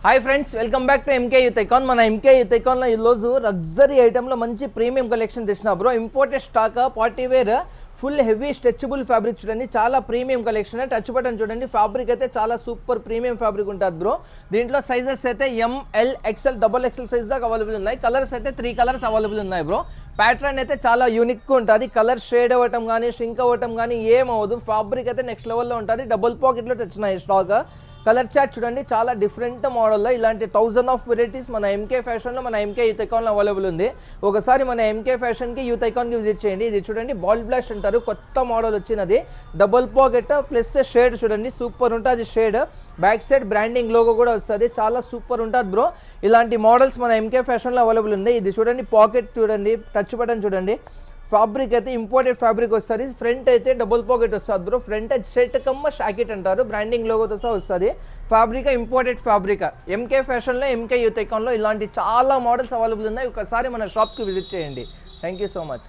Hi friends, welcome back to MK youth icon. మన MK youth ఐకాన్లో ఈరోజు luxury ఐటెంలో మంచి ప్రీమియం కలెక్షన్ తెచ్చిన bro. Imported stock party wear full heavy stretchable fabric చూడండి, చాలా ప్రీమియం కలెక్షన్. టచ్ బటన్ చూడండి, ఫ్యాబ్రిక్ అయితే చాలా సూపర్ ప్రీమియం ఫ్యాబ్రిక్ ఉంటుంది బ్రో. దీంట్లో సైజెస్ అయితే M L XL double XL size దాకా అవైలబుల్ ఉన్నాయి. కలర్స్ అయితే 3 కలర్స్ అవైలబుల్ ఉన్నాయి బ్రో. ప్యాటర్న్ అయితే చాలా యూనిక్గా ఉంటుంది. కలర్ షేడ్ అవ్వటం కానీ షింక్ అవ్వటం కానీ ఏమవ్వదు. ఫ్యాబ్రిక్ అయితే నెక్స్ట్ లెవెల్లో ఉంటుంది. డబుల్ పాకెట్లో తెచ్చినాయి స్టాక్. కలర్ చార్ట్ చూడండి, చాలా డిఫరెంట్ మోడల్లో ఇలాంటి 1000 ఆఫ్ వెరైటీస్ మన ఎంకే ఫ్యాషన్లో మన ఎంకే యూత్ ఐకాన్లో అవైలబుల్ ఉంది. ఒకసారి మన ఎంకే ఫ్యాషన్కి యూత్ ఐకాన్కి విజిట్ చేయండి. ఇది చూడండి, బాల్ బ్లాస్ట్ అంటారు, కొత్త మోడల్ వచ్చినది. డబుల్ పాకెట్ ప్లస్ షేడ్ చూడండి, సూపర్ ఉంటుంది shade. Back side branding logo కూడా వస్తుంది, చాలా సూపర్ ఉంటుంది బ్రో. ఇలాంటి మోడల్స్ మన ఎంకే ఫ్యాషన్లో అవైలబుల్ ఉంది. ఇది చూడండి, పాకెట్ చూడండి, టచ్ బటన్ చూడండి. ఫ్యాబ్రిక్ అయితే ఇంపోర్టెడ్ ఫ్యాబ్రిక్ వస్తుంది. ఫ్రంట్ అయితే డబుల్ పాకెట్ వస్తుంది బ్రో. ఫ్రంట్ షర్ట్ కమ్మ షాకెట్ అంటారు, బ్రాండింగ్ లోగోతో సహా వస్తుంది. Fabric imported fabric. ఎంకే ఫ్యాషన్లో ఎంకే యూత్ ఐకాన్లో ఇలాంటి చాలా మోడల్స్ అవైలబుల్ ఉన్నాయి. ఒకసారి మన షాప్కి విజిట్ చేయండి. Thank you so much.